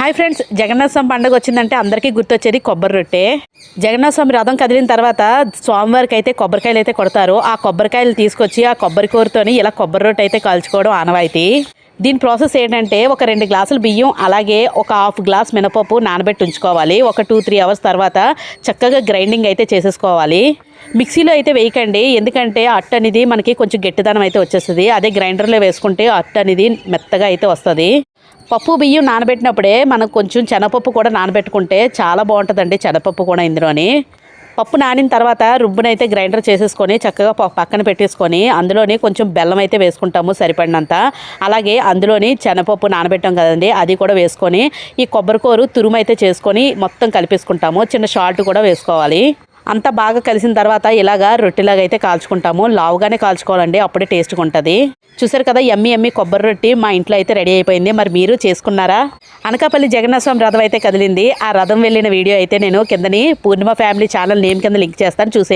Hi friends, Jagannath స్వామి పండుగ వచ్చిందంటే అందరికీ గుర్తొచ్చేది కొబ్బరి రొట్టె. జగన్నాథ స్వామి రథం కదిలిన తర్వాత స్వామివారికి అయితే కొబ్బరికాయలు అయితే కొడతారు. ఆ కొబ్బరికాయలు తీసుకొచ్చి ఆ కొబ్బరి కూరతోని ఇలా కొబ్బరి రొట్టె అయితే కాల్చుకోవడం ఆనవాయితీ. దీని ప్రాసెస్ ఏంటంటే ఒక 2 గ్లాసులు బియ్యం అలాగే ఒక హాఫ్ గ్లాస్ మినపప్పు నానబెట్టి ఉంచుకోవాలి. ఒక 2-3 అవర్స్ తర్వాత చక్కగా గ్రైండింగ్ అయితే చేసేసుకోవాలి. మిక్సీలో అయితే వేయకండి, ఎందుకంటే అట్టు అనేది మనకి కొంచెం గట్టిదనం అయితే వచ్చేస్తుంది. అదే గ్రైండర్లో వేసుకుంటే అట్టు అనేది మెత్తగా అయితే వస్తుంది. పప్పు బియ్యం నానబెట్టినప్పుడే మనం కొంచెం శనగపప్పు కూడా నానబెట్టుకుంటే చాలా బాగుంటుందండి. శనగపప్పు కూడా ఇందులోని పప్పు నానిన తర్వాత రుబ్బునైతే గ్రైండర్ చేసేసుకొని చక్కగా పక్కన పెట్టేసుకొని అందులోని కొంచెం బెల్లం అయితే వేసుకుంటాము సరిపడినంత. అలాగే అందులోని శనగపప్పు నానబెట్టాం కదండి, అది కూడా వేసుకొని ఈ కొబ్బరికూరు తురుము అయితే చేసుకొని మొత్తం కలిపేసుకుంటాము. చిన్న సాల్ట్ కూడా వేసుకోవాలి. అంతా బాగా కలిసిన తర్వాత ఇలాగా రొట్టెలాగా అయితే కాల్చుకుంటాము. లావుగానే కాల్చుకోవాలండి, అప్పుడే టేస్ట్గా ఉంటుంది. చూసారు కదా, ఎమ్మి కొబ్బరి రొట్టి మా ఇంట్లో అయితే రెడీ అయిపోయింది. మరి మీరు చేసుకున్నారా? అనకాపల్లి జగన్నాథ స్వామి రథం అయితే కదిలింది. ఆ రథం వెళ్ళిన వీడియో అయితే నేను కిందని పూర్ణిమ ఫ్యామిలీ ఛానల్ నేమ్ కింద లింక్ చేస్తాను, చూసేయండి.